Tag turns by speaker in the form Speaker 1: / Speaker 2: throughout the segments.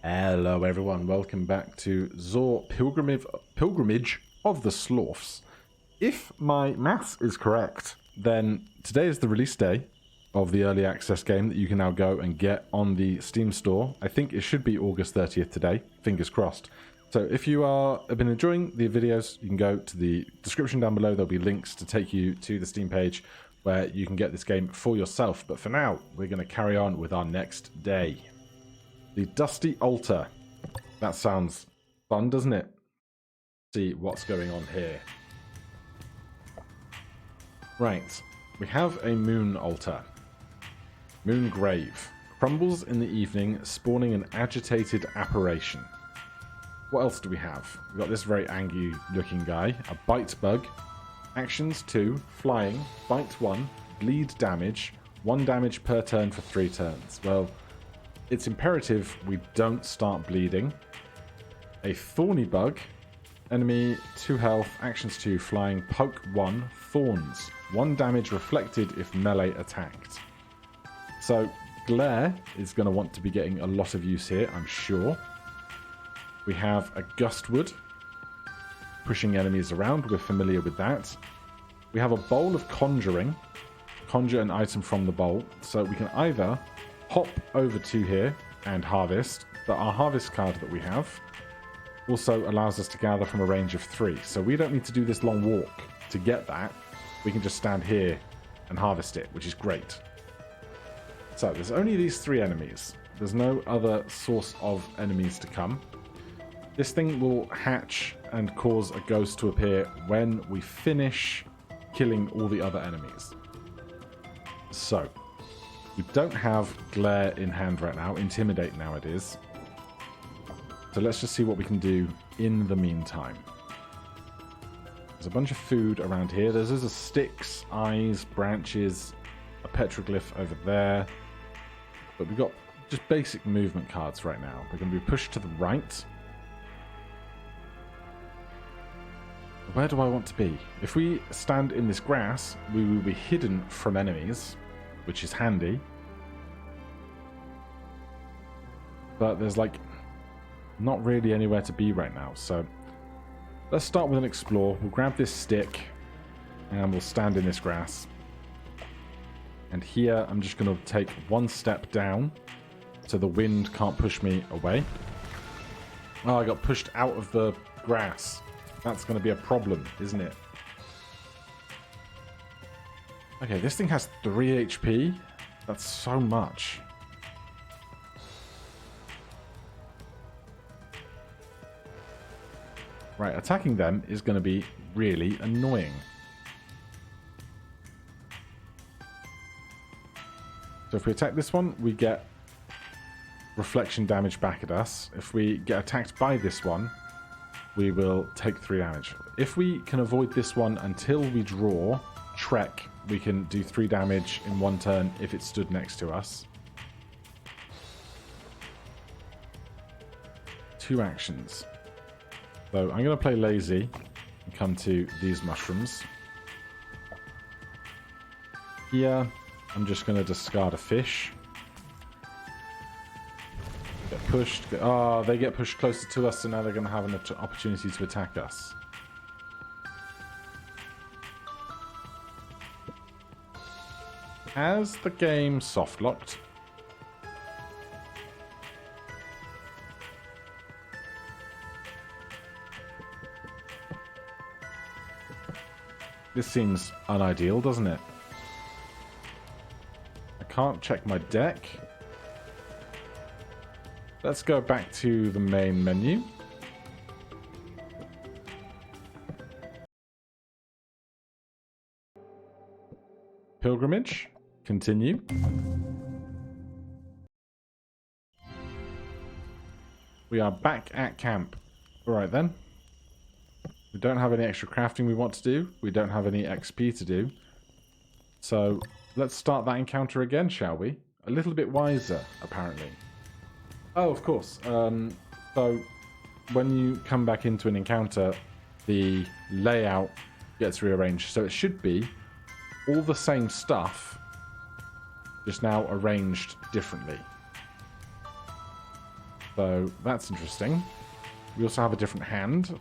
Speaker 1: Hello everyone, welcome back to ZOR Pilgrimage of the Slorfs. If my maths is correct, then today is the release day of the early access game that you can now go and get on the Steam store. I think it should be August 30th today, fingers crossed. So if you have been enjoying the videos, you can go to the description down below. There'll be links to take you to the Steam page where you can get this game for yourself. But for now, we're going to carry on with our next day. The Dusty Altar. That sounds fun, doesn't it? See what's going on here. Right, we have a moon altar. Moon grave. Crumbles in the evening, spawning an agitated apparition. What else do we have? We've got this very angry looking guy. A bite bug. Actions 2, flying, bite 1, bleed damage, 1 damage per turn for 3 turns. Well, it's imperative we don't start bleeding. A thorny bug. Enemy 2 health, actions 2, flying, poke 1, thorns. 1 damage reflected if melee attacked. So glare is going to want to be getting a lot of use here, I'm sure. We have a gustwood. Pushing enemies around, we're familiar with that. We have a bowl of conjuring. Conjure an item from the bowl. So we can either hop over to here and harvest, but our harvest card that we have also allows us to gather from a range of 3. So we don't need to do this long walk to get that. We can just stand here and harvest it, which is great. So there's only these 3 enemies. There's no other source of enemies to come. This thing will hatch and cause a ghost to appear when we finish killing all the other enemies. So, we don't have glare in hand right now. Intimidate now it is. So let's just see what we can do in the meantime. There's a bunch of food around here. There's a sticks, eyes, branches, a petroglyph over there. But we've got just basic movement cards right now. We're going to be pushed to the right. Where do I want to be? If we stand in this grass, we will be hidden from enemies, which is handy. But there's like not really anywhere to be right now. So let's start with an explore. We'll grab this stick and we'll stand in this grass. And here I'm just going to take 1 step down so the wind can't push me away. Oh, I got pushed out of the grass. That's going to be a problem, isn't it? Okay, this thing has 3 HP. That's so much. Right, attacking them is going to be really annoying. So if we attack this one, we get reflection damage back at us. If we get attacked by this one, we will take 3 damage. If we can avoid this one until we draw Trek, we can do 3 damage in 1 turn if it stood next to us. 2 actions. So I'm going to play lazy and come to these mushrooms. Here, I'm just going to discard a fish. Get pushed. Oh, they get pushed closer to us, so now they're going to have an opportunity to attack us. Has the game soft locked? This seems unideal, doesn't it? I can't check my deck. Let's go back to the main menu. Pilgrimage. Continue. We are back at camp. Alright then. We don't have any extra crafting we want to do. We don't have any XP to do. So let's start that encounter again, shall we? A little bit wiser, apparently. Oh, of course. So when you come back into an encounter, the layout gets rearranged. So it should be all the same stuff, just now arranged differently. So that's interesting. We also have a different hand.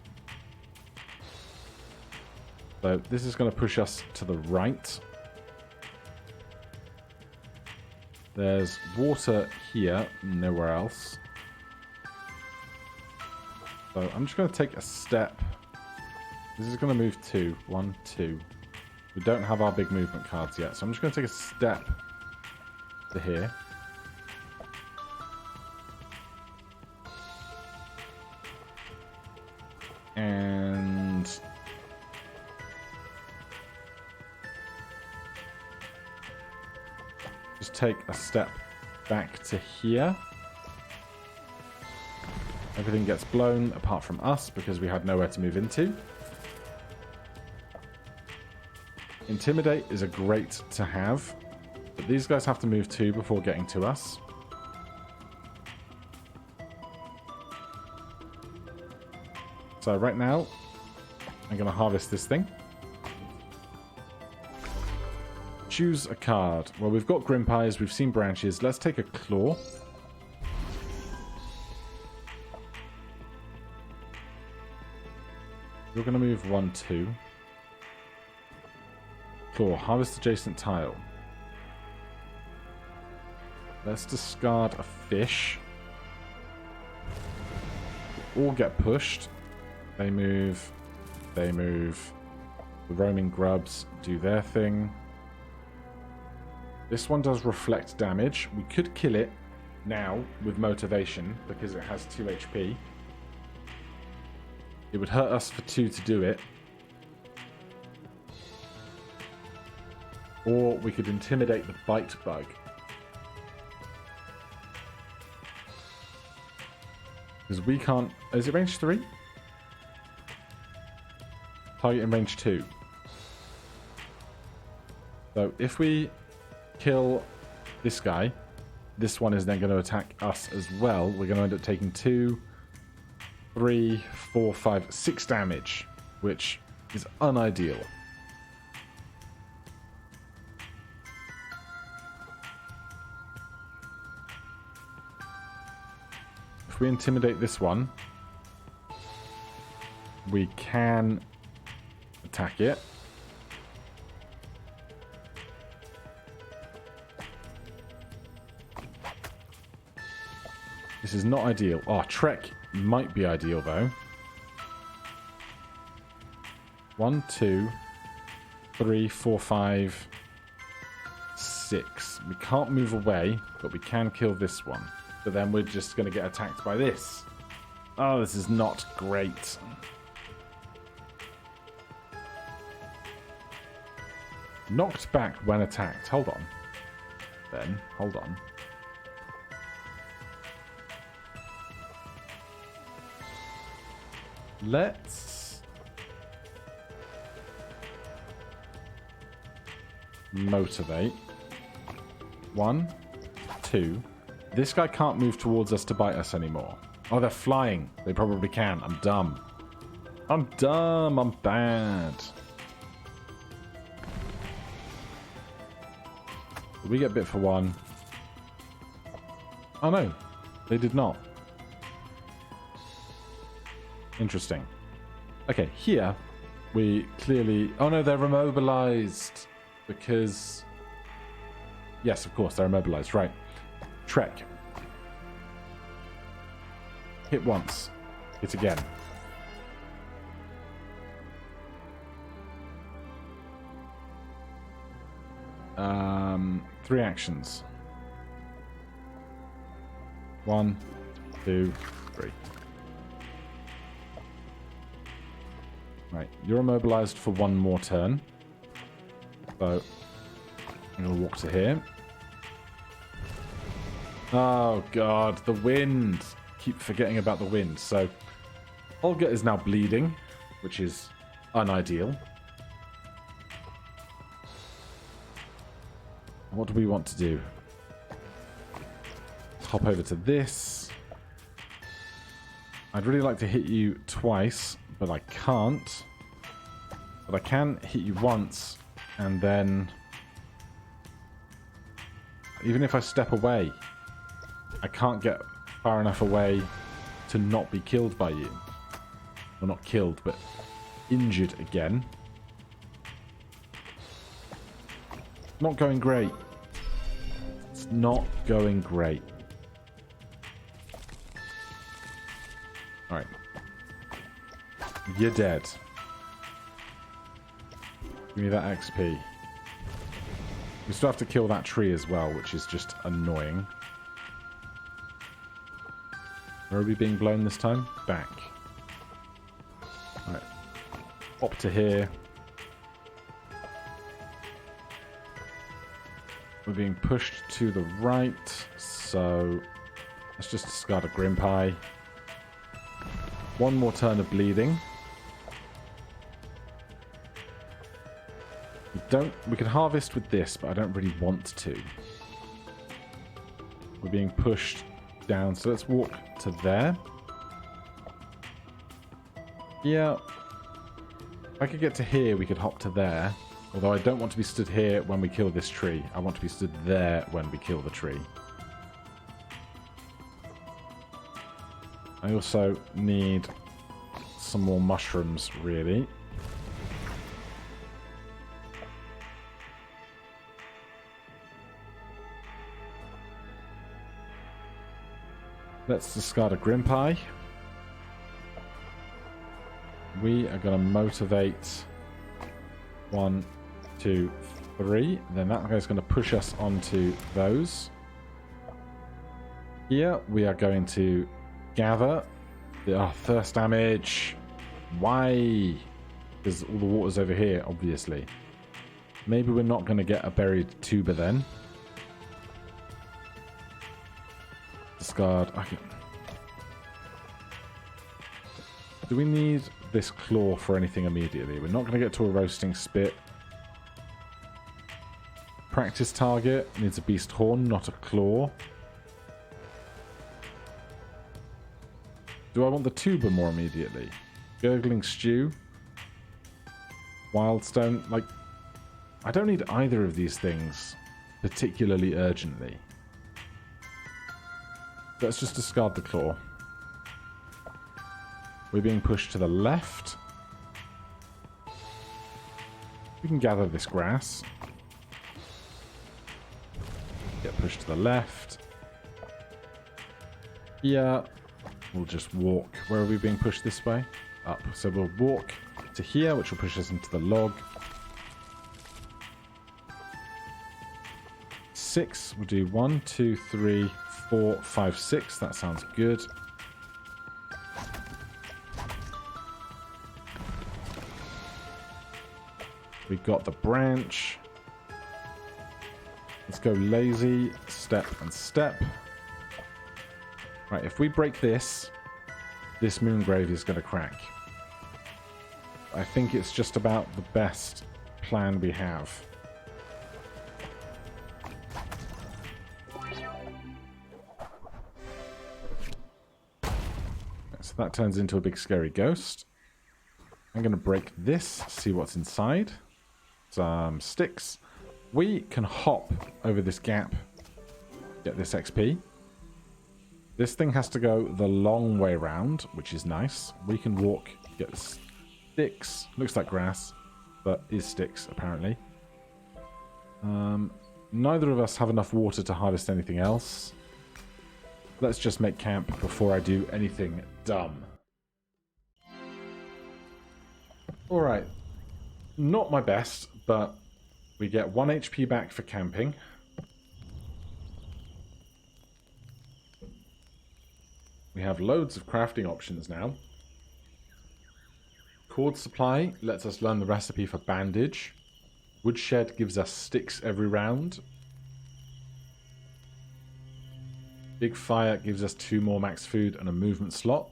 Speaker 1: So this is going to push us to the right. There's water here, nowhere else. So I'm just going to take a step. This is going to move 2. 1, 2. We don't have our big movement cards yet, so I'm just going to take a step to here. And just take a step back to here. Everything gets blown apart from us because we had nowhere to move into. Intimidate is a great to have, but these guys have to move too before getting to us. So right now, I'm going to harvest this thing. Choose a card. Well, we've got Grimpires, we've seen branches. Let's take a claw. You're going to move 1, 2. Claw, harvest adjacent tile. Let's discard a fish. All get pushed. They move. They move. The roaming grubs do their thing. This one does reflect damage. We could kill it now with motivation because it has 2 HP. It would hurt us for 2 to do it. Or we could intimidate the bite bug. Because we can't... Is it range 3? Target in range 2. So if we kill this guy, this one is then going to attack us as well. We're going to end up taking 2, 3, 4, 5, 6 damage, which is unideal. If we intimidate this one, we can attack it. This is not ideal. Oh, Trek might be ideal though. 1, 2, 3, 4, 5, 6. We can't move away, but we can kill this one. But then we're just going to get attacked by this. Oh, this is not great. Knocked back when attacked. Hold on. Then, hold on. Let's motivate. 1, 2. This guy can't move towards us to bite us anymore. Oh, they're flying. They probably can. I'm dumb. I'm dumb. I'm bad. Did we get bit for 1? Oh, no. They did not. Interesting. Okay, here we clearly... Oh, no, they're immobilized. Because... Yes, of course, they're immobilized. Right. Trek. Hit once. Hit again. Three actions. 1, 2, 3. Right, you're immobilized for 1 more turn. So, I'm going to walk to here. Oh god, the wind. Keep forgetting about the wind. So, Hulga is now bleeding, which is unideal. What do we want to do? Hop over to this. I'd really like to hit you twice, but I can't. But I can hit you once, and then... Even if I step away, I can't get far enough away to not be killed by you. Well, not killed, but injured again. Not going great. It's not going great. Alright. You're dead. Give me that XP. We still have to kill that tree as well, which is just annoying. Where are we being blown this time? Back. Alright. Hop to here. We're being pushed to the right, so let's just discard a Grim Pie. One more turn of bleeding. We can harvest with this, but I don't really want to. We're being pushed down, so let's walk to there. Yeah. If I could get to here, we could hop to there. Although I don't want to be stood here when we kill this tree. I want to be stood there when we kill the tree. I also need some more mushrooms, really. Let's discard a Grim Pie. We are going to motivate 1, 2, 3. Then that guy's going to push us onto those. Here we are going to gather. Thirst damage. Why? Because all the water's over here, obviously. Maybe we're not going to get a buried tuber then. Discard. Do we need this claw for anything immediately? We're not going to get to a roasting spit. Practice target needs a beast horn, not a claw. Do I want the tuber more immediately? Gurgling stew. Wildstone. Like, I don't need either of these things particularly urgently. Let's just discard the claw. We're being pushed to the left. We can gather this grass. Get pushed to the left. Yeah. We'll just walk. Where are we being pushed this way? Up. So we'll walk to here, which will push us into the log. 6. We'll do 1, 2, 3, 4, 5, 6. That sounds good. We got the branch. Let's go lazy, step and step. Right, if we break this, this Moongrave is going to crack. I think it's just about the best plan we have. So that turns into a big scary ghost. I'm going to break this, see what's inside. Some sticks. We can hop over this gap, get this XP. This thing has to go the long way round, which is nice. We can walk, get the sticks. Looks like grass, but is sticks, apparently. Neither of us have enough water to harvest anything else. Let's just make camp before I do anything dumb. Alright. Not my best, but we get 1 HP back for camping. We have loads of crafting options now. Cord supply lets us learn the recipe for bandage. Woodshed gives us sticks every round. Big fire gives us 2 more max food and a movement slot.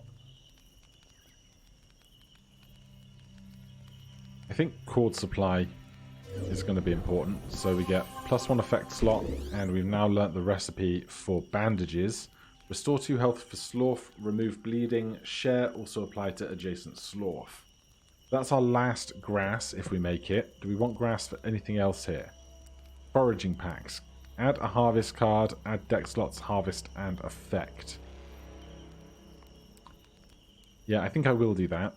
Speaker 1: I think cord supply is going to be important. So we get +1 effect slot, and we've now learnt the recipe for bandages. Restore 2 health for Slorf, remove bleeding, share also apply to adjacent Slorf. That's our last grass if we make it. Do we want grass for anything else here? Foraging packs. Add a harvest card, add deck slots, harvest, and effect. Yeah, I think I will do that.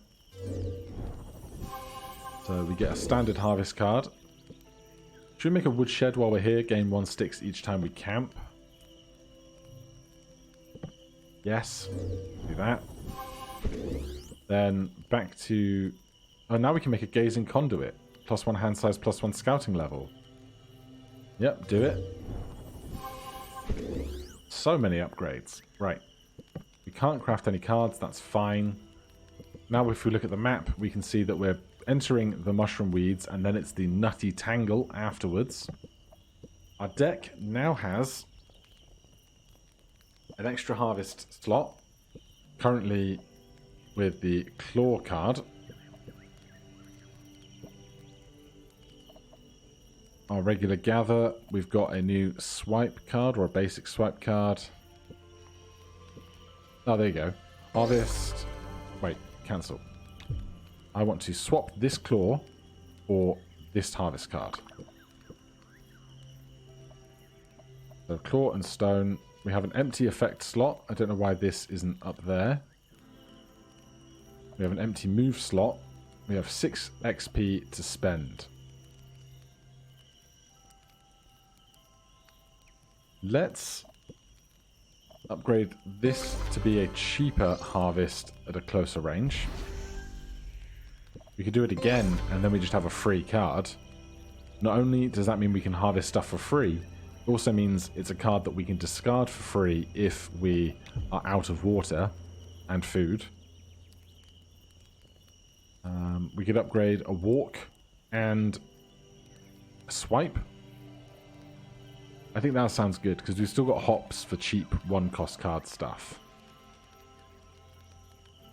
Speaker 1: So we get a standard harvest card. Should we make a woodshed while we're here? Gain 1 sticks each time we camp. Yes. Do that. Then back to... Oh, now we can make a gazing conduit. +1 hand size, +1 scouting level. Yep, do it. So many upgrades. Right. We can't craft any cards, that's fine. Now if we look at the map, we can see that we're entering the mushroom weeds, and then it's the nutty tangle afterwards. Our deck now has an extra harvest slot, currently with the claw card. Our regular gather, we've got a new swipe card, or a basic swipe card. Oh, there you go. Harvest. Wait, cancel. I want to swap this claw for this harvest card. So claw and stone. We have an empty effect slot. I don't know why this isn't up there. We have an empty move slot. We have 6 XP to spend. Let's upgrade this to be a cheaper harvest at a closer range. We could do it again, and then we just have a free card. Not only does that mean we can harvest stuff for free, it also means it's a card that we can discard for free if we are out of water and food. We could upgrade a walk and a swipe. I think that sounds good, because we've still got hops for cheap one-cost card stuff.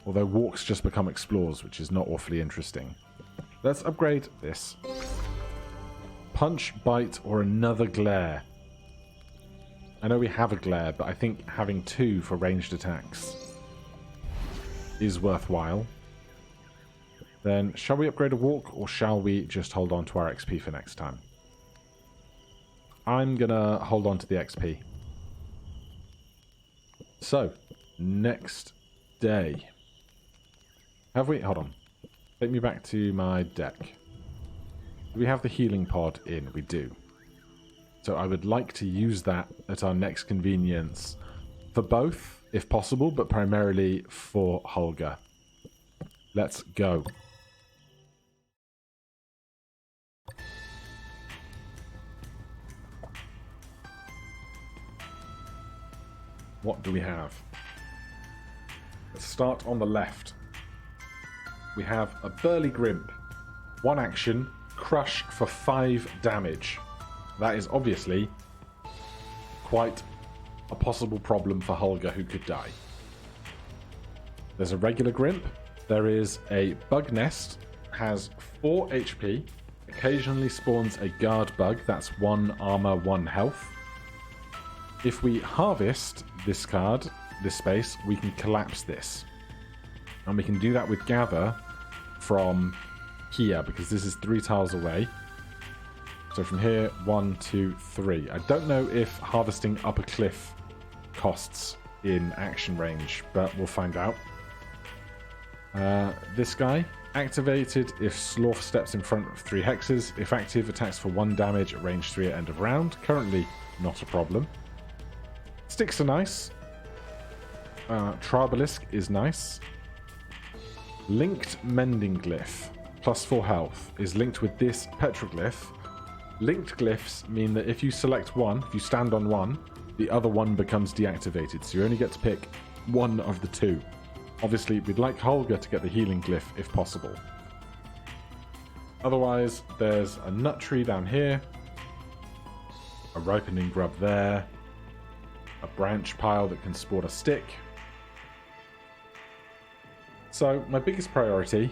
Speaker 1: Although walks just become explores, which is not awfully interesting. Let's upgrade this. Punch, bite, or another glare. I know we have a glare, but I think having 2 for ranged attacks is worthwhile. Then, shall we upgrade a walk, or shall we just hold on to our XP for next time? I'm gonna hold on to the XP. So, next day. Have we... Hold on. Take me back to my deck. Do we have the healing pod in? We do. So I would like to use that at our next convenience. For both, if possible, but primarily for Hulga. Let's go. What do we have? Let's start on the left. We have a Burly Grimp. 1 action, crush for 5 damage. That is obviously quite a possible problem for Hulga, who could die. There's a regular Grimp. There is a Bug Nest, has 4 HP, occasionally spawns a guard bug, that's 1 armor, 1 health. If we harvest this card, this space, we can collapse this. And we can do that with gather from here, because this is 3 tiles away. So from here, 1, 2, 3. I don't know if harvesting up a cliff costs in action range, but we'll find out. This guy, activated if Slorf steps in front of 3 hexes. If active, attacks for 1 damage at range 3 at end of round. Currently, not a problem. Sticks are nice. Tribalisk is nice. Linked Mending Glyph, +4 health, is linked with this petroglyph. Linked glyphs mean that if you select one, if you stand on one, the other one becomes deactivated, so you only get to pick one of the 2. Obviously, we'd like Hulga to get the healing glyph if possible. Otherwise, there's a nut tree down here, a ripening grub there, a branch pile that can spawn a stick. So my biggest priority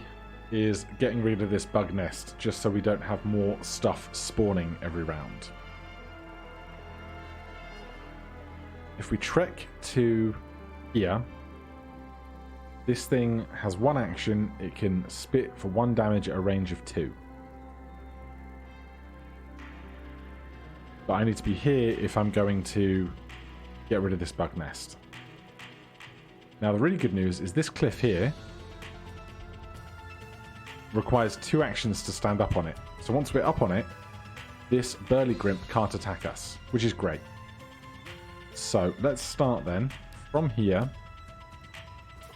Speaker 1: is getting rid of this bug nest, just so we don't have more stuff spawning every round. If we trek to here, this thing has 1 action. It can spit for 1 damage at a range of 2. But I need to be here if I'm going to get rid of this bug nest. Now the really good news is this cliff here requires 2 actions to stand up on it. So once we're up on it, this burly grimp can't attack us, which is great. So let's start then from here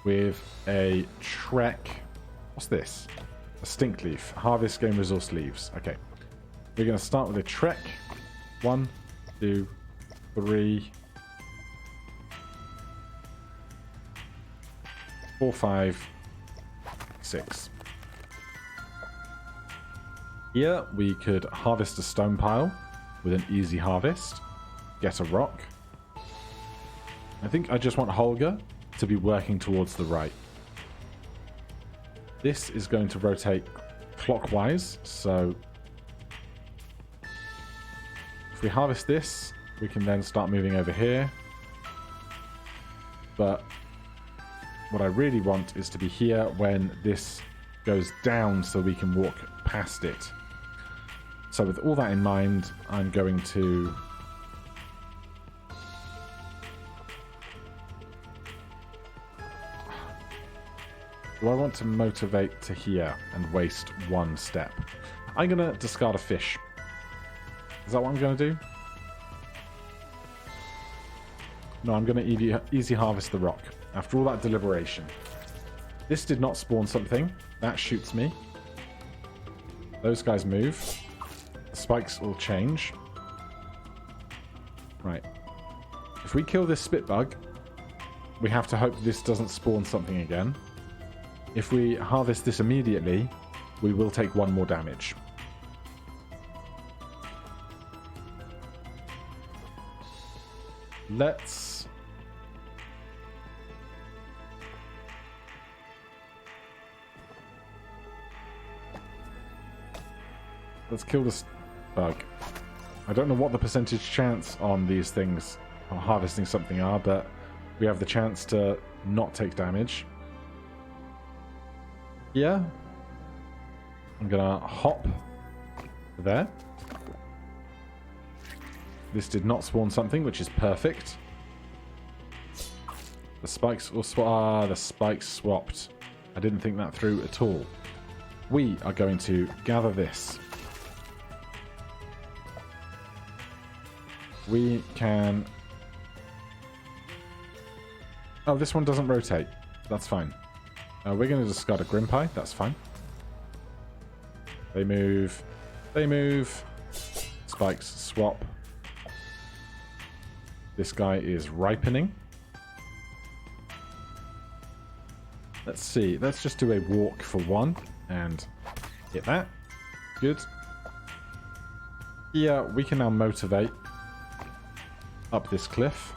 Speaker 1: with a trek. What's this? A stink leaf. Harvest game resource leaves. Okay. We're going to start with a trek. 1, 2, 3, 4, 5, 6. Here we could harvest a stone pile with an easy harvest. Get a rock. I think I just want Hulga to be working towards the right. This is going to rotate clockwise, so if we harvest this, we can then start moving over here. But what I really want is to be here when this goes down so we can walk past it. So with all that in mind, I'm going to do I want to motivate to here and waste 1 step? I'm going to discard a fish. Is that what I'm going to do? No, I'm going to easy harvest the rock. After all that deliberation. This did not spawn something. That shoots me. Those guys move. The spikes will change. Right. If we kill this spit bug, we have to hope this doesn't spawn something again. If we harvest this immediately, we will take 1 more damage. Let's kill this bug. I don't know what the percentage chance on these things on harvesting something are, but we have the chance to not take damage. Yeah. I'm gonna hop there. This did not spawn something, which is perfect. The spikes will the spikes swapped. I didn't think that through at all. We are going to gather this. We can... Oh, this one doesn't rotate. That's fine. We're going to discard a Grimpai. That's fine. They move. They move. Spikes swap. This guy is ripening. Let's see. Let's just do a walk for 1 and hit that. Good. Yeah, we can now motivate up this cliff.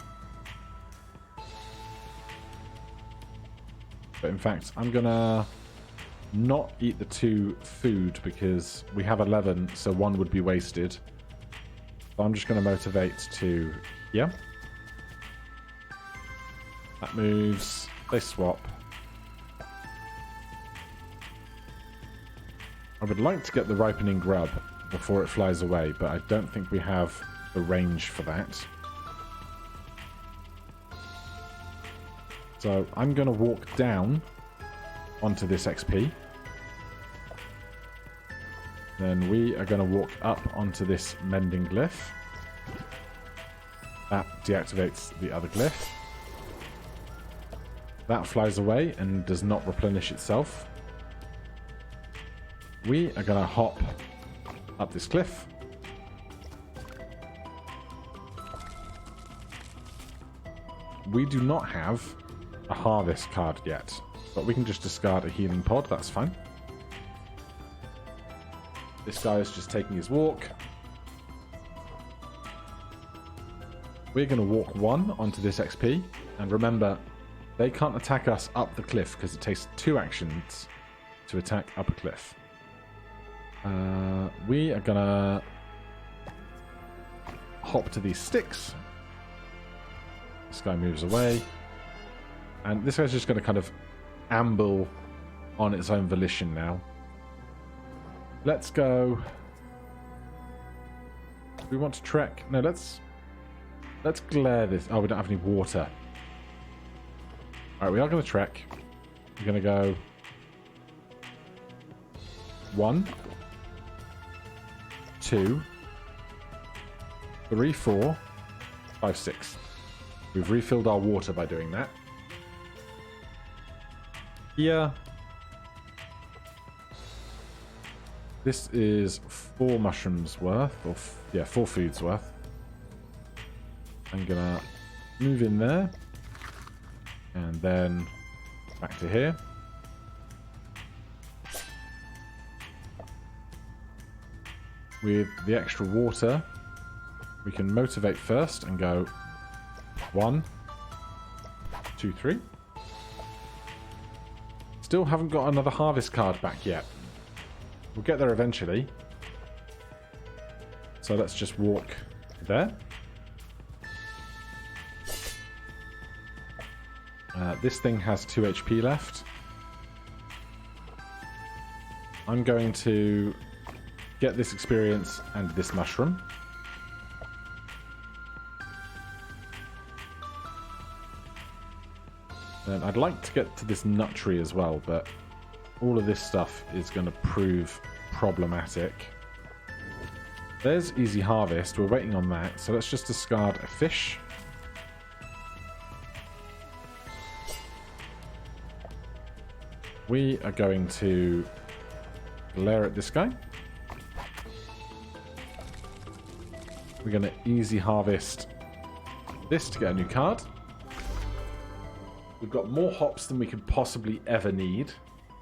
Speaker 1: But in fact, I'm gonna not eat the 2 food because we have 11, so 1 would be wasted. So I'm just gonna motivate to, yeah. That moves. They swap. I would like to get the ripening grub before it flies away, but I don't think we have the range for that. So I'm going to walk down onto this XP. Then we are going to walk up onto this mending glyph. That deactivates the other glyph. That flies away and does not replenish itself. We are going to hop up this cliff. We do not have a harvest card yet, but we can just discard a healing pod. That's fine. This guy is just taking his walk. We're going to walk 1 onto this XP, and remember, they can't attack us up the cliff because it takes 2 actions to attack up a cliff. We are going to hop to these sticks. This guy moves away. And this guy's just going to kind of amble on its own volition now. Let's go. Do we want to trek? No, let's glare this. Oh, we don't have any water. Alright, we are going to trek. We're going to go 1, 2, 3, 4, 5, 6. We've refilled our water by doing that. Here, this is 4 mushrooms worth, or 4 foods worth. I'm gonna move in there, and then back to here. With the extra water, we can motivate first and go 1, 2, 3. Still haven't got another harvest card back yet. We'll get there eventually. So let's just walk there. This thing has 2 HP left. I'm going to get this experience and this mushroom. And I'd like to get to this nut tree as well, but all of this stuff is going to prove problematic. There's easy harvest. We're waiting on that. So let's just discard a fish. We are going to glare at this guy. We're going to easy harvest this to get a new card. We've got more hops than we could possibly ever need.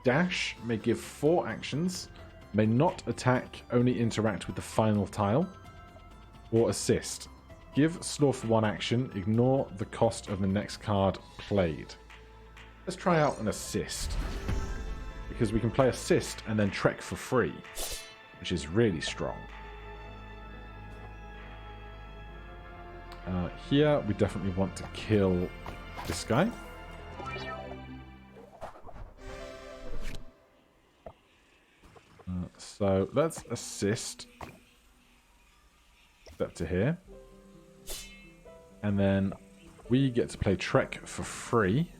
Speaker 1: Dash may give 4 actions, may not attack, only interact with the final tile. Or assist. Give Slorf 1 action, ignore the cost of the next card played. Let's try out an assist. Because we can play assist and then trek for free, which is really strong. Here, we definitely want to kill this guy. So let's assist. Step to here. And then we get to play Trek for free.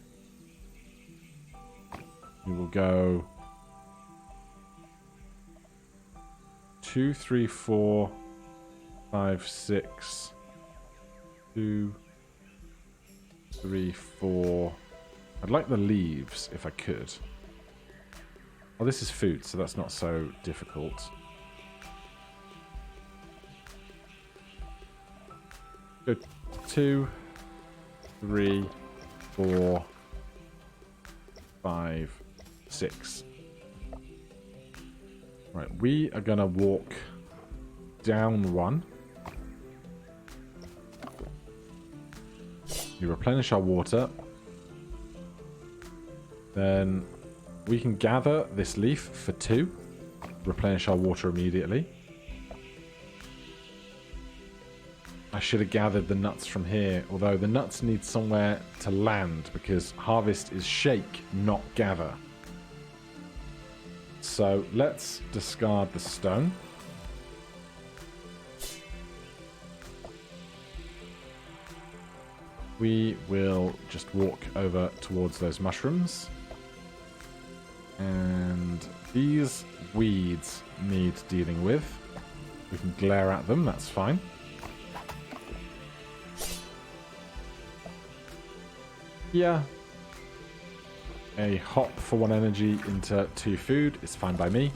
Speaker 1: We will go 2, 3, 4, 5, 6. 2, 3, 4. I'd like the leaves if I could. Oh, this is food, so that's not so difficult. Go 2, 3, 4, 5, 6. Right, we are gonna walk down 1. We replenish our water. Then we can gather this leaf for 2. Replenish our water immediately. I should have gathered the nuts from here, although the nuts need somewhere to land because harvest is shake, not gather. So let's discard the stone. We will just walk over towards those mushrooms. And these weeds need dealing with. We can glare at them, that's fine. Yeah. A hop for 1 energy into 2 food is fine by me.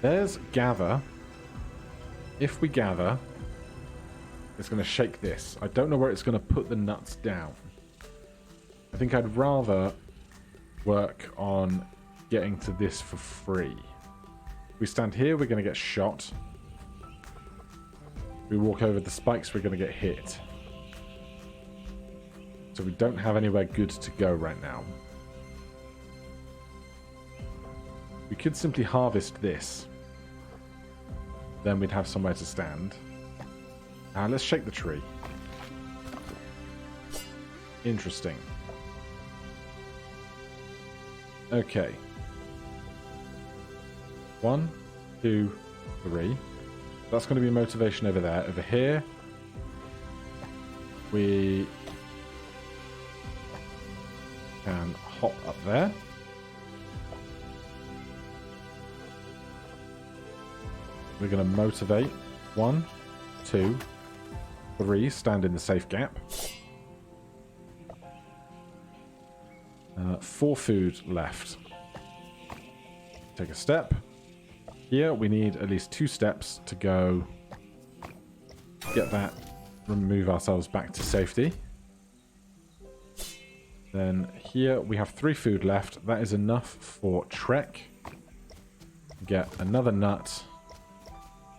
Speaker 1: There's gather. If we gather, it's going to shake this. I don't know where it's going to put the nuts down. I think I'd rather work on getting to this for free. If we stand here, we're going to get shot. If we walk over the spikes, we're going to get hit. So we don't have anywhere good to go right now. We could simply harvest this. Then we'd have somewhere to stand. Let's shake the tree. Interesting. Okay. 1, 2, 3. That's going to be motivation over there. Over here, we can hop up there. We're going to motivate. 1, 2, 3. Stand in the safe gap. 4 food left. Take a step. Here we need at least 2 steps to go get that, remove ourselves back to safety. Then here we have 3 food left. That is enough for trek. Get another nut.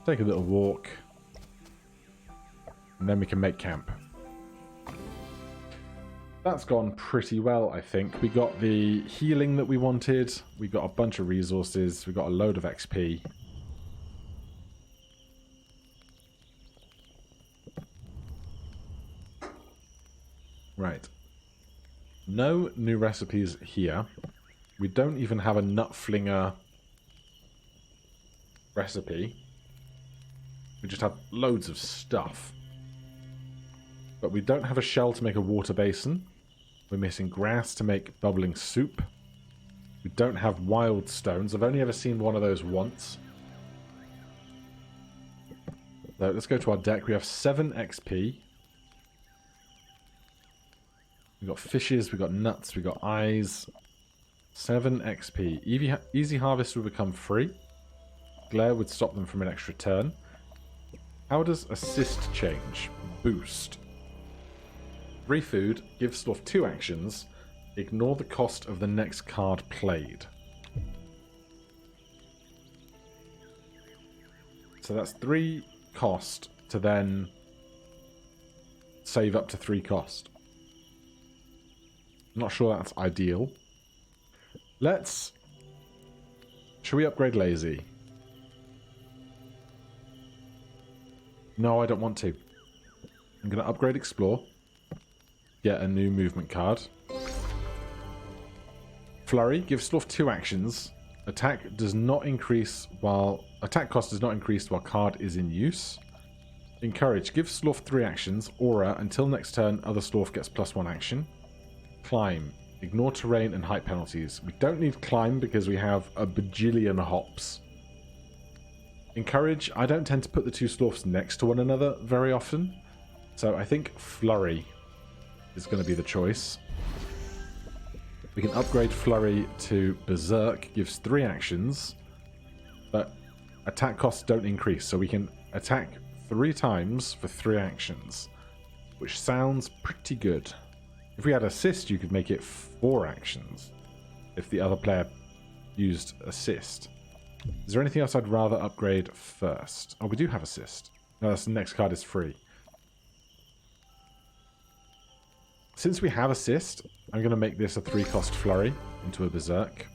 Speaker 1: Take a little walk. And then we can make camp. That's gone pretty well, I think. We got the healing that we wanted. We got a bunch of resources. We got a load of XP. Right. No new recipes here. We don't even have a nut flinger recipe. We just have loads of stuff. But we don't have a shell to make a water basin. We're missing grass to make bubbling soup. We don't have wild stones. I've only ever seen one of those once. So let's go to our deck. We have 7 XP. We've got fishes, we've got nuts, we've got eyes. 7 XP. Easy harvest will become free. Glare would stop them from an extra turn. How does assist change? Boost. 3 food, give Slorf 2 actions, ignore the cost of the next card played. So that's 3 cost to then save up to 3 cost. I'm not sure that's ideal. Should we upgrade lazy? No, I don't want to. I'm going to upgrade explore. Get a new movement card. Flurry gives Slorf 2 actions. Attack cost does not increase while card is in use. Encourage gives Slorf 3 actions. Aura until next turn, other Slorf gets +1 action. Climb. Ignore terrain and height penalties. We don't need climb because we have a bajillion hops. Encourage. I don't tend to put the 2 Slorfs next to one another very often. So I think Flurry is going to be the choice. We can upgrade Flurry to Berserk. Gives 3 actions. But attack costs don't increase. So we can attack 3 times for 3 actions. Which sounds pretty good. If we had assist, you could make it 4 actions. If the other player used assist. Is there anything else I'd rather upgrade first? Oh, we do have assist. No, the next card is free. Since we have assist, I'm going to make this a 3-cost Flurry into a Berserk.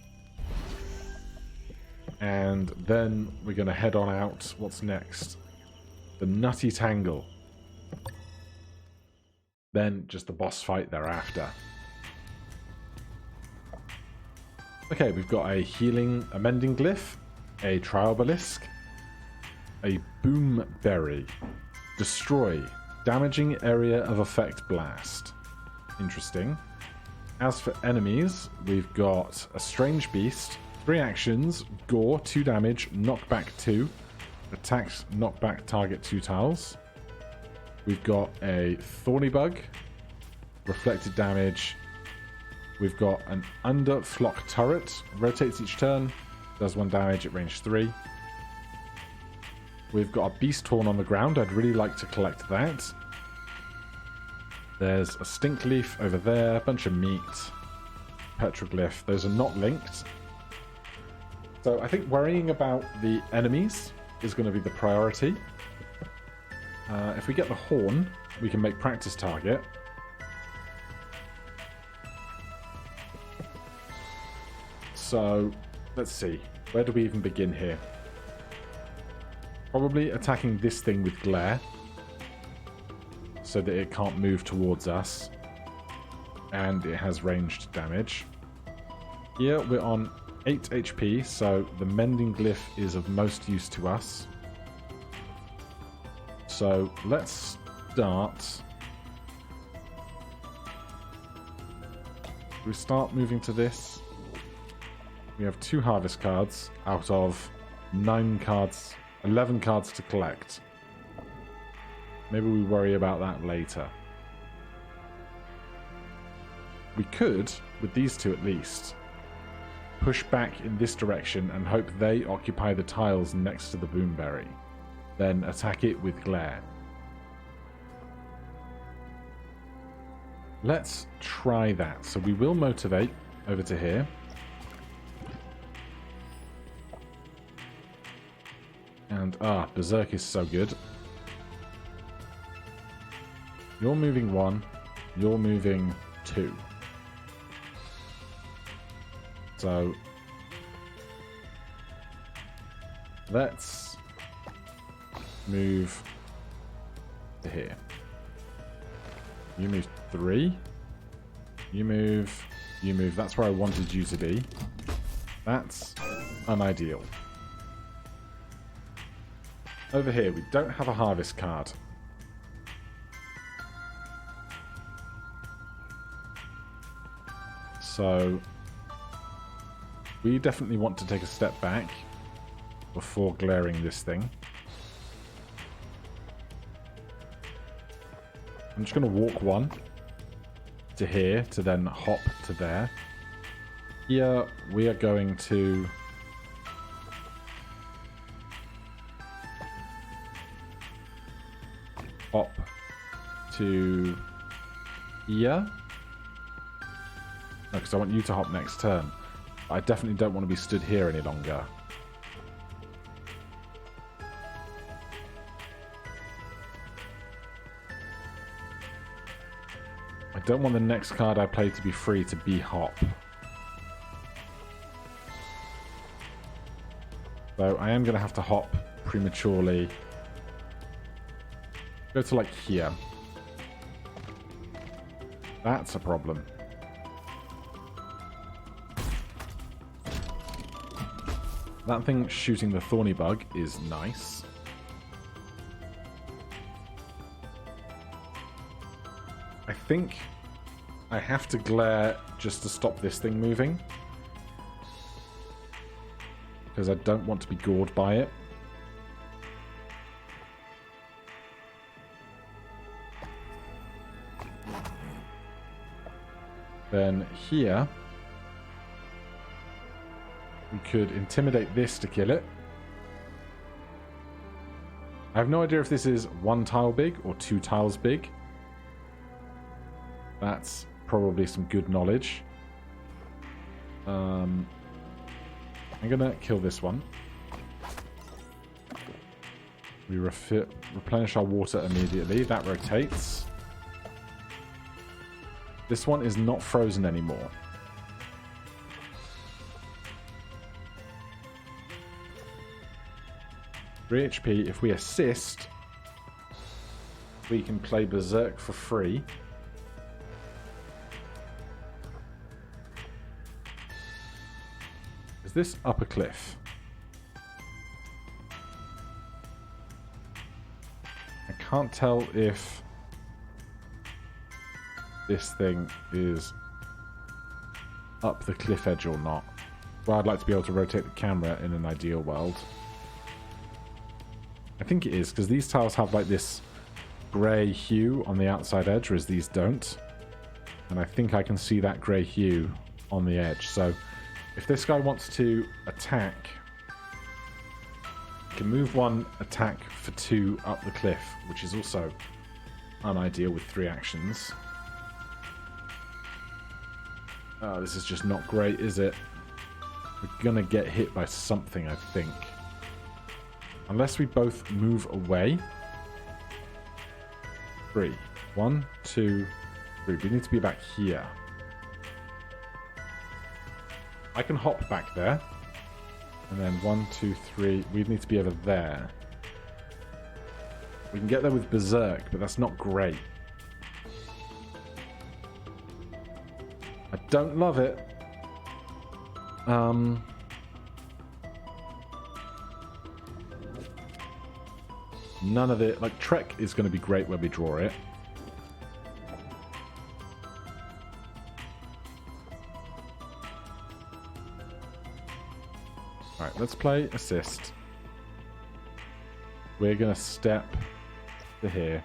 Speaker 1: And then we're going to head on out. What's next? The Nutty Tangle. Then just the boss fight thereafter. Okay, we've got a healing, a mending glyph, a trial obelisk, a boom berry, destroy, damaging area of effect blast. Interesting. As for enemies, we've got a strange beast, 3 actions, gore, 2 damage, knockback 2, attacks, knockback target 2 tiles. We've got a thorny bug, reflected damage. We've got an underflock turret, rotates each turn, does 1 damage at range 3. We've got a beast horn on the ground. I'd really like to collect that. There's a stink leaf over there, a bunch of meat, petroglyph. Those are not linked. So I think worrying about the enemies is going to be the priority. If we get the horn, we can make practice target. So, let's see. Where do we even begin here? Probably attacking this thing with glare. So that it can't move towards us. And it has ranged damage. Here we're on 8 HP, so the mending glyph is of most use to us. So let's start. We start moving to this. We have 2 harvest cards out of 9 cards 11 cards to collect. Maybe we worry about that later. We could, with these two at least, push back in this direction and hope they occupy the tiles next to the Boomberry. Then attack it with Glare. Let's try that. So we will motivate over to here. And, Berserk is so good. You're moving 1. You're moving 2. So, let's move to here. You move 3. You move. That's where I wanted you to be. That's unideal. Over here, we don't have a harvest card. So, we definitely want to take a step back before glaring this thing. I'm just going to walk 1 to here to then hop to there. Here, we are going to hop to here. No, because I want you to hop next turn. I definitely don't want to be stood here any longer. I don't want the next card I play to be free to be hop. So I am going to have to hop prematurely. Go to like here. That's a problem. That thing shooting the thorny bug is nice. I think I have to glare just to stop this thing moving. Because I don't want to be gored by it. Then here, we could intimidate this to kill it. I have no idea if this is 1 tile big or 2 tiles big. That's probably some good knowledge. I'm gonna kill this one. We replenish our water immediately. That rotates. This one is not frozen anymore. HP. If we assist, we can play Berserk for free. Is this up a cliff? I can't tell if this thing is up the cliff edge or not. Well, I'd like to be able to rotate the camera in an ideal world. I think it is, because these tiles have like this grey hue on the outside edge, whereas these don't. And I think I can see that grey hue on the edge. So if this guy wants to attack, he can move 1 attack for 2 up the cliff, which is also unideal with 3 actions. Oh, this is just not great, is it? We're gonna get hit by something, I think. Unless we both move away. 3. 1, 2, 3. We need to be back here. I can hop back there. And then 1, 2, 3. We need to be over there. We can get there with Berserk, but that's not great. I don't love it. None of it. Like, Trek is going to be great when we draw it. Alright, let's play Assist. we're going to step to here.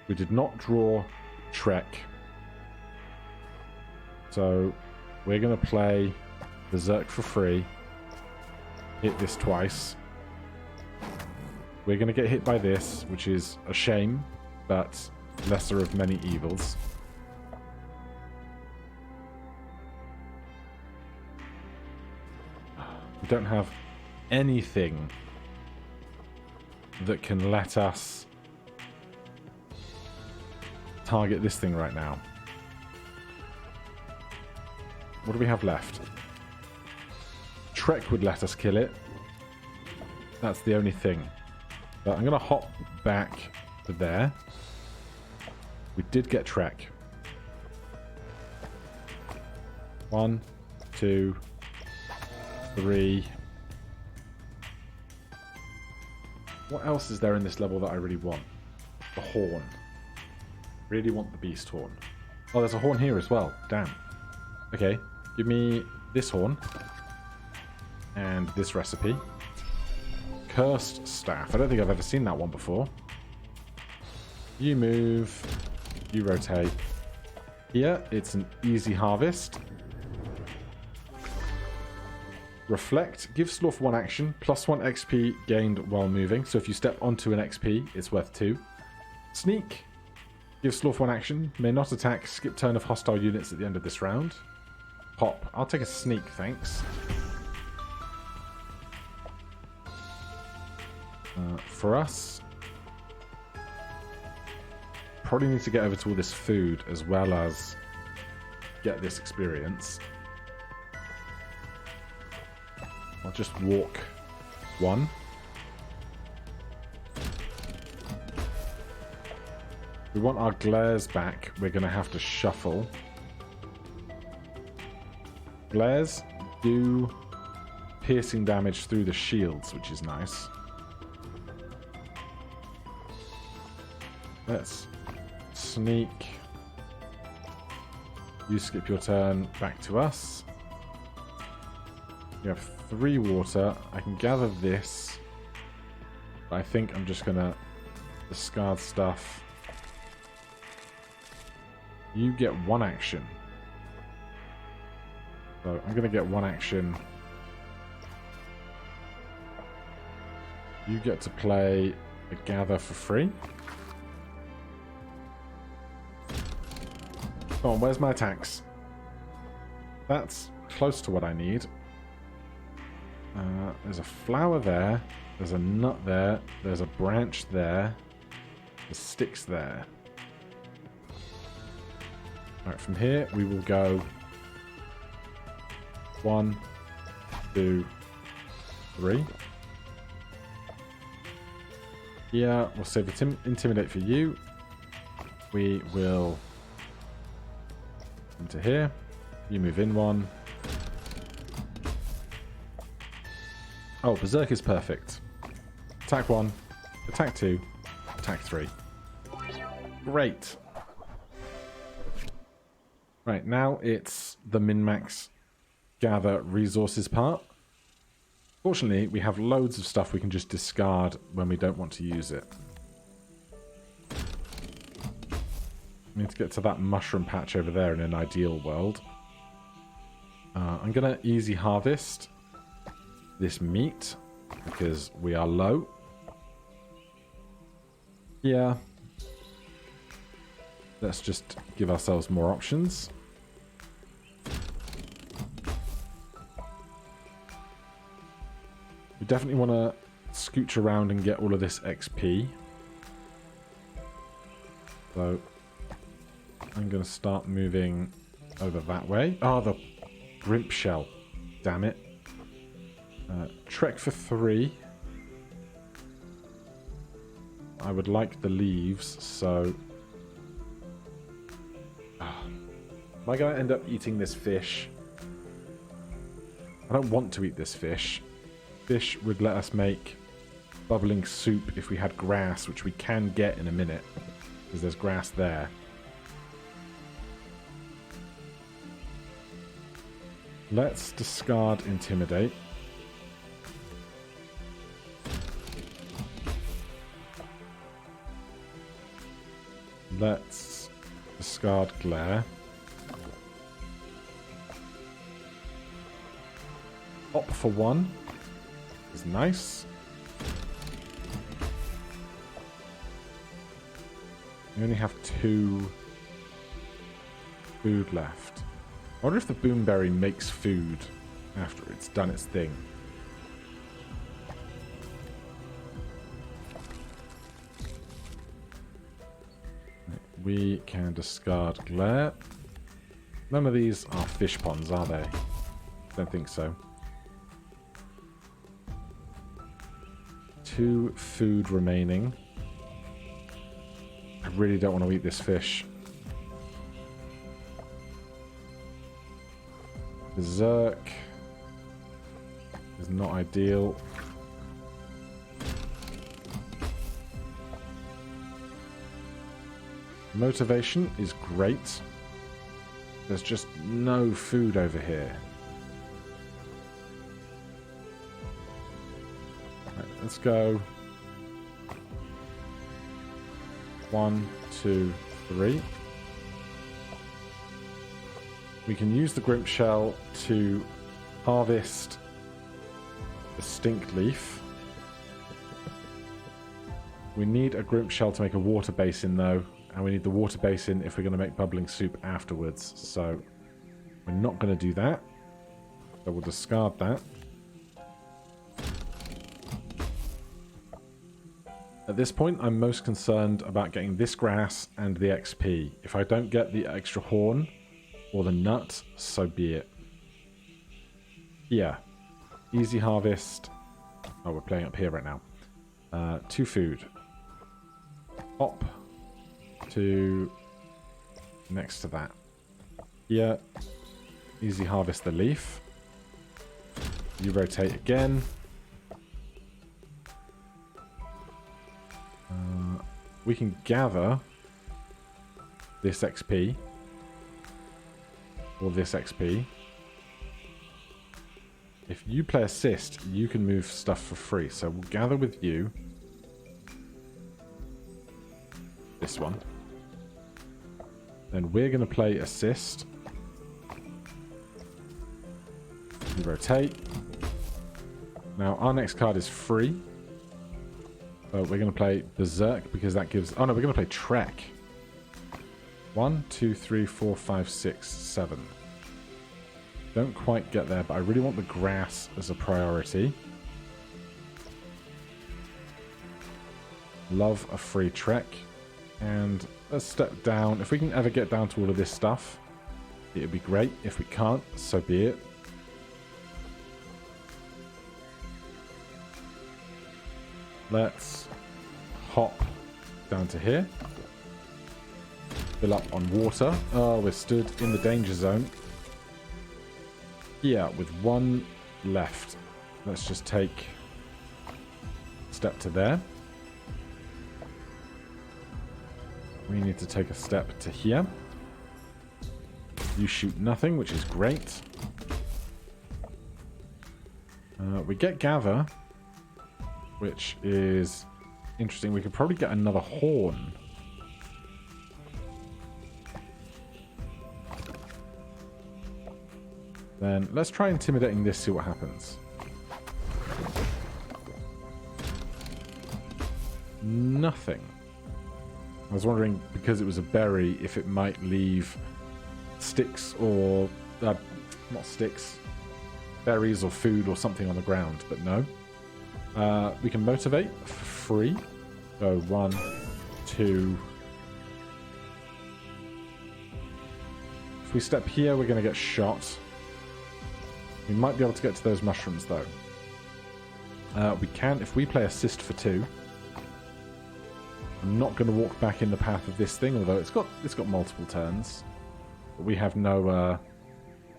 Speaker 1: We did not draw Trek. So we're going to play Berserk for free. Hit this twice. We're going to get hit by this, which is a shame, but lesser of many evils. We don't have anything that can let us target this thing right now. What do we have left? Trek would let us kill it. That's the only thing. But I'm going to hop back to there. We did get Trek. 1, 2, 3. What else is there in this level that I really want? The horn. Really want the beast horn. Oh, there's a horn here as well. Damn. Okay, give me this horn. And this recipe. Cursed staff. I don't think I've ever seen that one before. You move. You rotate. Here, it's an easy harvest. Reflect. Give Slorf 1 action. Plus 1 XP gained while moving. So if you step onto an XP, it's worth 2. Sneak. Give Slorf 1 action. May not attack. Skip turn of hostile units at the end of this round. Pop. I'll take a sneak, thanks. For us, probably need to get over to all this food as well as get this experience. I'll just walk 1. We want our glares back. We're going to have to shuffle. Glares do piercing damage through the shields, which is nice. Let's sneak. You skip your turn back to us. You have 3 water. I can gather this. But I think I'm just going to discard stuff. You get 1 action. So I'm going to get 1 action. You get to play a gather for free. Come on, where's my attacks? That's close to what I need. There's a flower there. There's a nut there. There's a branch there. There's sticks there. Alright, from here we will go 1, 2, 3. Yeah, we'll save Intimidate for you. We will into here. You move in 1. Oh, Berserk is perfect. Attack 1, attack 2, attack 3. Great. Right, now it's the min-max gather resources part. Fortunately, we have loads of stuff we can just discard when we don't want to use it. We need to get to that mushroom patch over there in an ideal world. I'm going to easy harvest this meat because we are low. Yeah. Let's just give ourselves more options. We definitely want to scooch around and get all of this XP. So I'm going to start moving over that way. Oh, the Grimp Shell. Damn it. Trek for 3. I would like the leaves, so... Am I going to end up eating this fish? I don't want to eat this fish. Fish would let us make bubbling soup if we had grass, which we can get in a minute, because there's grass there. Let's discard Intimidate. Let's discard glare. Hop for 1 is nice. We only have 2 food left. I wonder if the boomberry makes food after it's done its thing. We can discard glare. None of these are fish ponds, are they? Don't think so. 2 food remaining. I really don't want to eat this fish. Berserk is not ideal. Motivation is great. There's just no food over here. Right, let's go. 1, 2, 3. We can use the Grimp Shell to harvest the Stink Leaf. We need a Grimp Shell to make a water basin though, and we need the water basin if we're going to make bubbling soup afterwards. So we're not going to do that. So we'll discard that. At this point, I'm most concerned about getting this grass and the XP. If I don't get the extra horn or the nut, so be it. Yeah. Easy harvest. Oh, we're playing up here right now. 2 food. Hop to next to that. Here. Easy harvest the leaf. You rotate again. We can gather this XP. Or this XP. If you play assist, you can move stuff for free. So we'll gather with you. This one. Then we're going to play assist. You rotate. Now our next card is free. So we're going to play Berserk because that gives... Oh no, we're going to play Trek. 1, 2, 3, 4, 5, 6, 7. Don't quite get there, but I really want the grass as a priority. Love a free Trek. And let's step down. If we can ever get down to all of this stuff, it would be great. If we can't, so be it. Let's hop down to here. Fill up on water. Oh, we're stood in the danger zone. Yeah, with 1 left. Let's just take a step to there. We need to take a step to here. You shoot nothing, which is great. We get gather, which is interesting. We could probably get another horn. Then let's try intimidating this, see what happens. Nothing. I was wondering, because it was a berry, if it might leave sticks or... not sticks. Berries or food or something on the ground, but no. We can motivate for free. So 1, 2... If we step here, we're going to get shot. We might be able to get to those mushrooms, though. We can, if we play assist for 2. I'm not going to walk back in the path of this thing, although it's got multiple turns. But we have no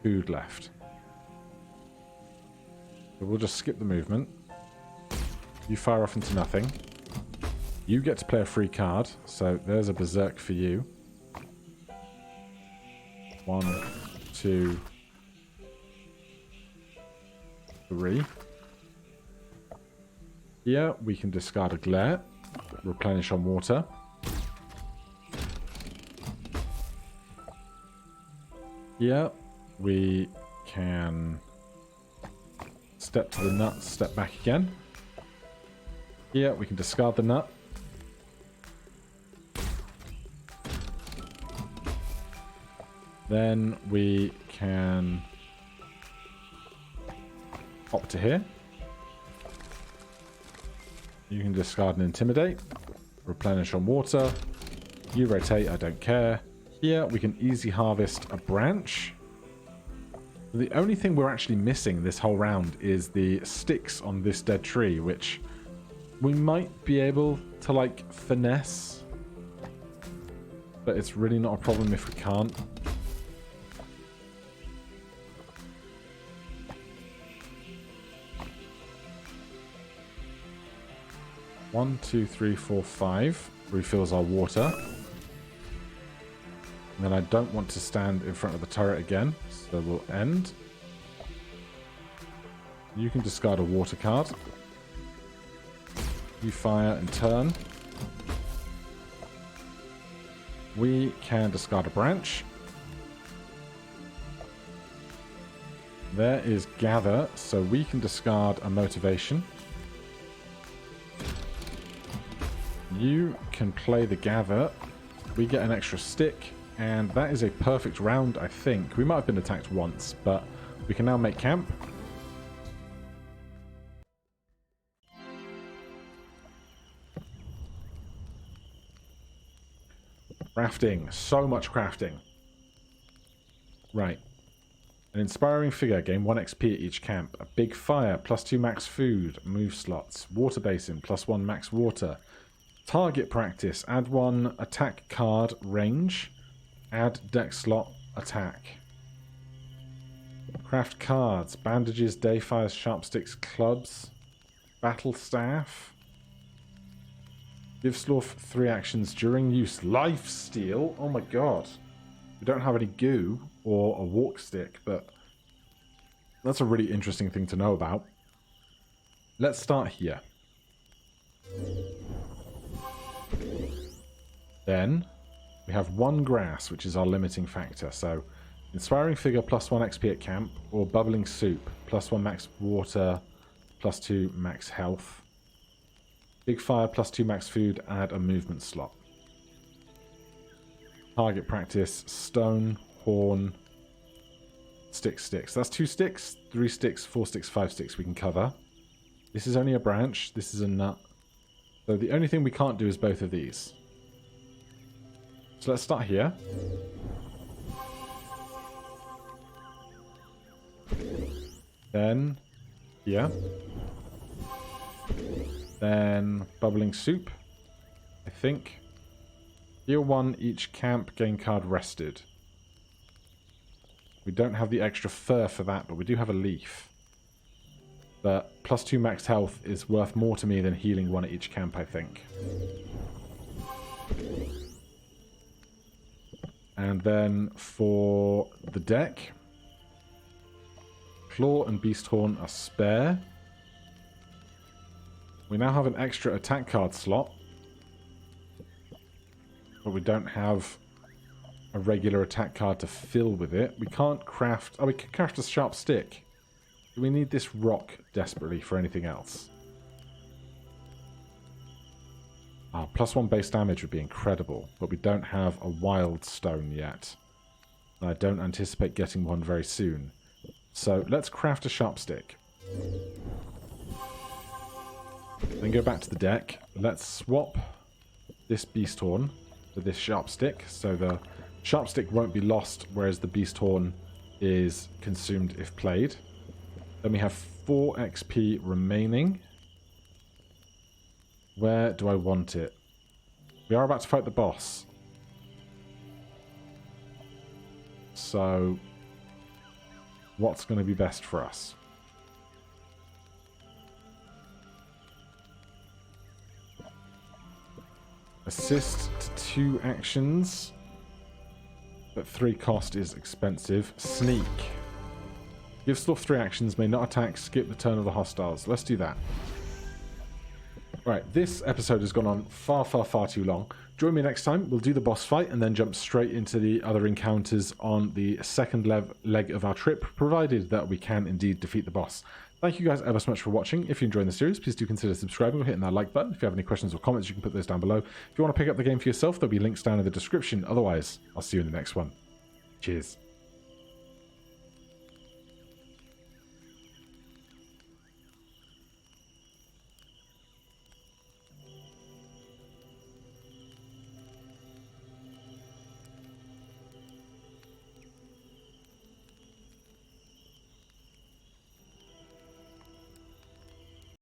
Speaker 1: food left. So we'll just skip the movement. You fire off into nothing. You get to play a free card, so there's a Berserk for you. 1, 2, 3. Here we can discard a glare. Replenish on water. Here we can step to the nut, step back again. Here we can discard the nut. Then we can hop to here. You can discard and intimidate. Replenish on water. You rotate, I don't care. Here we can easy harvest a branch. The only thing we're actually missing this whole round is the sticks on this dead tree, which we might be able to, like, finesse. But it's really not a problem if we can't. One, two, three, four, five. Refills our water. And then I don't want to stand in front of the turret again, so we'll end. You can discard a water card. You fire and turn. We can discard a branch. There is gather, so we can discard a motivation. You can play the gather. We get an extra stick. And that is a perfect round, I think. We might have been attacked once, but we can now make camp. Crafting. So much crafting. Right. An inspiring figure. Gain 1 XP at each camp. A big fire. +2 max food. Move slots. Water basin. +1 max water. Target practice. Add 1 attack card range. Add deck slot attack. Craft cards. Bandages, dayfires, sharp sticks, clubs. Battle staff. Give Slorf 3 actions during use. Lifesteal? Oh my god. We don't have any goo or a walk stick, but that's a really interesting thing to know about. Let's start here. Then we have 1 grass, which is our limiting factor. So, inspiring figure +1 XP at camp, or bubbling soup, +1 max water, +2 max health. Big fire, +2 max food, add a movement slot. Target practice, stone, horn, sticks. That's 2 sticks, 3 sticks, 4 sticks, 5 sticks we can cover. This is only a branch, this is a nut. So the only thing we can't do is both of these. So let's start here. Then here. Then bubbling soup, I think. Heal 1 each camp, gain card rested. We don't have the extra fur for that, but we do have a leaf. But +2 max health is worth more to me than healing 1 at each camp, I think. And then for the deck, Claw and Beast Horn are spare. We now have an extra attack card slot, but we don't have a regular attack card to fill with it. We can't craft... Oh, we can craft a sharp stick. Do we need this rock desperately for anything else? Oh, +1 base damage would be incredible, but we don't have a wild stone yet. And I don't anticipate getting one very soon. So let's craft a sharp stick. Then go back to the deck. Let's swap this beast horn for this sharp stick. So the sharp stick won't be lost, whereas the beast horn is consumed if played. Then we have 4 XP remaining. Where do I want it? We are about to fight the boss. So, what's going to be best for us? Assist to 2 actions, but 3 cost is expensive. Sneak. Give Slorf 3 actions, may not attack, skip the turn of the hostiles. Let's do that. Right, this episode has gone on far, far, far too long. Join me next time. We'll do the boss fight and then jump straight into the other encounters on the second leg of our trip, provided that we can indeed defeat the boss. Thank you guys ever so much for watching. If you're enjoying the series, please do consider subscribing or hitting that like button. If you have any questions or comments, you can put those down below. If you want to pick up the game for yourself, there'll be links down in the description. Otherwise, I'll see you in the next one. Cheers.